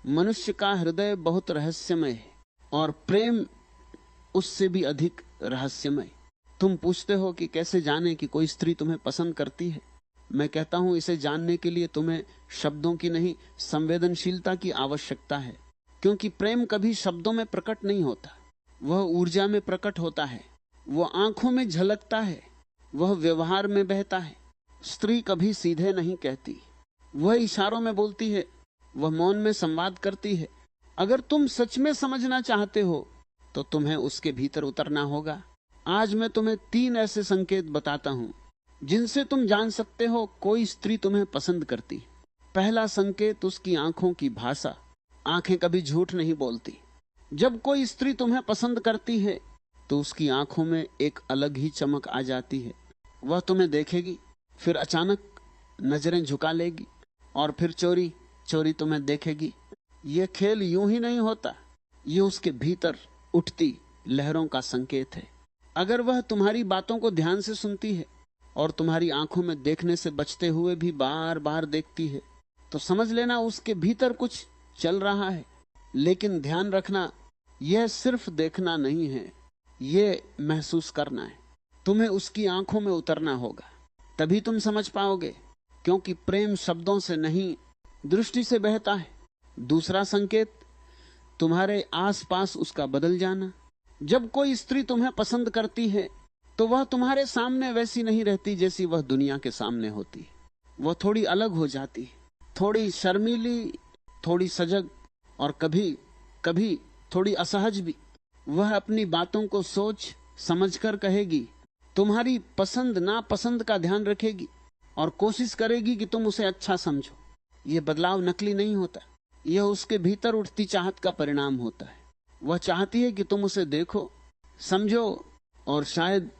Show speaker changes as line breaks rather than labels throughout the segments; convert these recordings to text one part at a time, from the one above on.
मनुष्य का हृदय बहुत रहस्यमय है और प्रेम उससे भी अधिक रहस्यमय। तुम पूछते हो कि कैसे जाने कि कोई स्त्री तुम्हें पसंद करती है। मैं कहता हूं इसे जानने के लिए तुम्हें शब्दों की नहीं, संवेदनशीलता की आवश्यकता है। क्योंकि प्रेम कभी शब्दों में प्रकट नहीं होता, वह ऊर्जा में प्रकट होता है, वह आंखों में झलकता है, वह व्यवहार में बहता है। स्त्री कभी सीधे नहीं कहती, वह इशारों में बोलती है, वह मौन में संवाद करती है। अगर तुम सच में समझना चाहते हो तो तुम्हें उसके भीतर उतरना होगा। आज मैं तुम्हें 3 ऐसे संकेत बताता हूं जिनसे तुम जान सकते हो कोई स्त्री तुम्हें पसंद करती। पहला संकेत उसकी आंखों की भाषा। आंखें कभी झूठ नहीं बोलती। जब कोई स्त्री तुम्हें पसंद करती है तो उसकी आंखों में एक अलग ही चमक आ जाती है। वह तुम्हें देखेगी, फिर अचानक नजरें झुका लेगी और फिर चोरी चोरी तुम्हें देखेगी। यह खेल यूं ही नहीं होता, यह उसके भीतर उठती लहरों का संकेत है। अगर वह तुम्हारी बातों को ध्यान से सुनती है और तुम्हारी आंखों में देखने से बचते हुए भी बार बार देखती है तो समझ लेना उसके भीतर कुछ चल रहा है। लेकिन ध्यान रखना, यह सिर्फ देखना नहीं है, यह महसूस करना है। तुम्हें उसकी आंखों में उतरना होगा, तभी तुम समझ पाओगे। क्योंकि प्रेम शब्दों से नहीं, दृष्टि से बहता है। दूसरा संकेत, तुम्हारे आसपास उसका बदल जाना। जब कोई स्त्री तुम्हें पसंद करती है तो वह तुम्हारे सामने वैसी नहीं रहती जैसी वह दुनिया के सामने होती है। वह थोड़ी अलग हो जाती है, थोड़ी शर्मीली, थोड़ी सजग और कभी कभी थोड़ी असहज भी। वह अपनी बातों को सोच समझकर कहेगी, तुम्हारी पसंद नापसंद का ध्यान रखेगी और कोशिश करेगी कि तुम उसे अच्छा समझो। यह बदलाव नकली नहीं होता, यह उसके भीतर उठती चाहत का परिणाम होता है। वह चाहती है कि तुम उसे देखो, समझो और शायद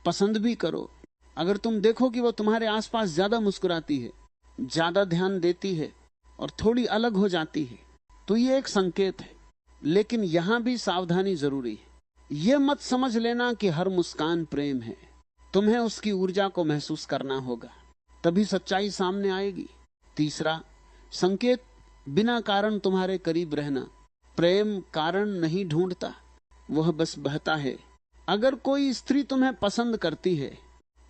पसंद भी करो। अगर तुम देखो कि वह तुम्हारे आसपास ज्यादा मुस्कुराती है, ज्यादा ध्यान देती है और थोड़ी अलग हो जाती है तो यह एक संकेत है। लेकिन यहां भी सावधानी जरूरी है। यह मत समझ लेना कि हर मुस्कान प्रेम है। तुम्हें उसकी ऊर्जा को महसूस करना होगा, तभी सच्चाई सामने आएगी। तीसरा संकेत, बिना कारण तुम्हारे करीब रहना। प्रेम कारण नहीं ढूंढता, वह बस बहता है। अगर कोई स्त्री तुम्हें पसंद करती है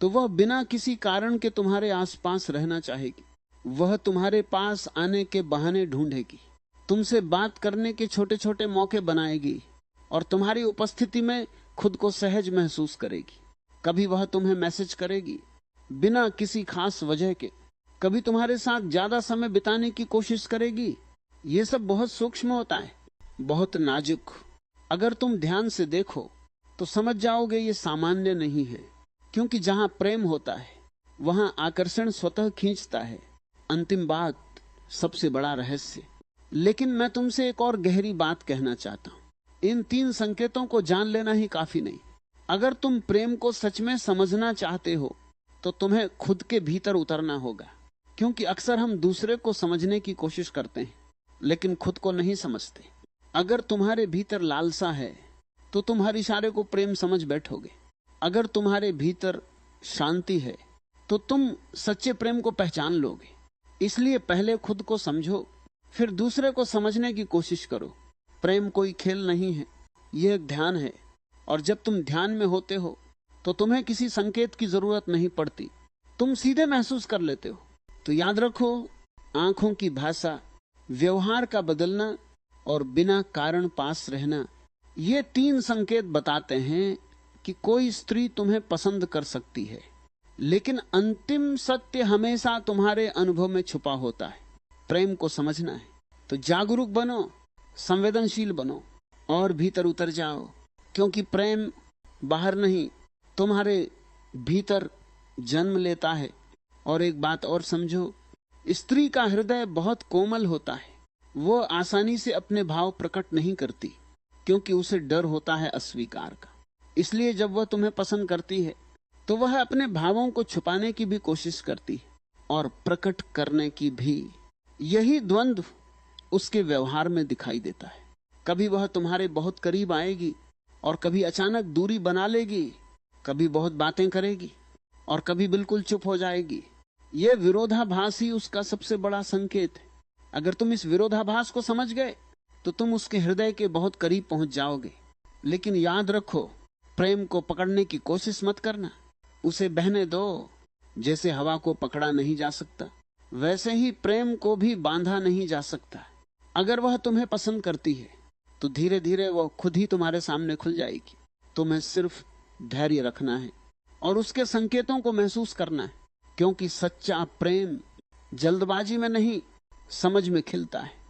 तो वह बिना किसी कारण के तुम्हारे आसपास रहना चाहेगी। वह तुम्हारे पास आने के बहाने ढूंढेगी, तुमसे बात करने के छोटे छोटे मौके बनाएगी और तुम्हारी उपस्थिति में खुद को सहज महसूस करेगी। कभी वह तुम्हें मैसेज करेगी बिना किसी खास वजह के, कभी तुम्हारे साथ ज्यादा समय बिताने की कोशिश करेगी। यह सब बहुत सूक्ष्म होता है, बहुत नाजुक। अगर तुम ध्यान से देखो तो समझ जाओगे ये सामान्य नहीं है। क्योंकि जहां प्रेम होता है वहां आकर्षण स्वतः खींचता है। अंतिम बात, सबसे बड़ा रहस्य। लेकिन मैं तुमसे एक और गहरी बात कहना चाहता हूं। इन 3 संकेतों को जान लेना ही काफी नहीं। अगर तुम प्रेम को सच में समझना चाहते हो तो तुम्हें खुद के भीतर उतरना होगा। क्योंकि अक्सर हम दूसरे को समझने की कोशिश करते हैं लेकिन खुद को नहीं समझते। अगर तुम्हारे भीतर लालसा है तो तुम हर इशारे को प्रेम समझ बैठोगे। अगर तुम्हारे भीतर शांति है तो तुम सच्चे प्रेम को पहचान लोगे। इसलिए पहले खुद को समझो, फिर दूसरे को समझने की कोशिश करो। प्रेम कोई खेल नहीं है, यह एक ध्यान है। और जब तुम ध्यान में होते हो तो तुम्हें किसी संकेत की जरूरत नहीं पड़ती, तुम सीधे महसूस कर लेते हो। तो याद रखो, आंखों की भाषा, व्यवहार का बदलना और बिना कारण पास रहना, ये 3 संकेत बताते हैं कि कोई स्त्री तुम्हें पसंद कर सकती है। लेकिन अंतिम सत्य हमेशा तुम्हारे अनुभव में छुपा होता है। प्रेम को समझना है तो जागरूक बनो, संवेदनशील बनो और भीतर उतर जाओ। क्योंकि प्रेम बाहर नहीं, तुम्हारे भीतर जन्म लेता है। और एक बात और समझो, स्त्री का हृदय बहुत कोमल होता है। वो आसानी से अपने भाव प्रकट नहीं करती क्योंकि उसे डर होता है अस्वीकार का। इसलिए जब वह तुम्हें पसंद करती है तो वह अपने भावों को छुपाने की भी कोशिश करती है और प्रकट करने की भी। यही द्वंद्व उसके व्यवहार में दिखाई देता है। कभी वह तुम्हारे बहुत करीब आएगी और कभी अचानक दूरी बना लेगी, कभी बहुत बातें करेगी और कभी बिल्कुल चुप हो जाएगी। यह विरोधाभास ही उसका सबसे बड़ा संकेत है। अगर तुम इस विरोधाभास को समझ गए तो तुम उसके हृदय के बहुत करीब पहुंच जाओगे। लेकिन याद रखो, प्रेम को पकड़ने की कोशिश मत करना, उसे बहने दो। जैसे हवा को पकड़ा नहीं जा सकता, वैसे ही प्रेम को भी बांधा नहीं जा सकता। अगर वह तुम्हें पसंद करती है तो धीरे धीरे वह खुद ही तुम्हारे सामने खुल जाएगी। तुम्हें सिर्फ धैर्य रखना है और उसके संकेतों को महसूस करना है, क्योंकि सच्चा प्रेम जल्दबाजी में नहीं, समझ में खिलता है।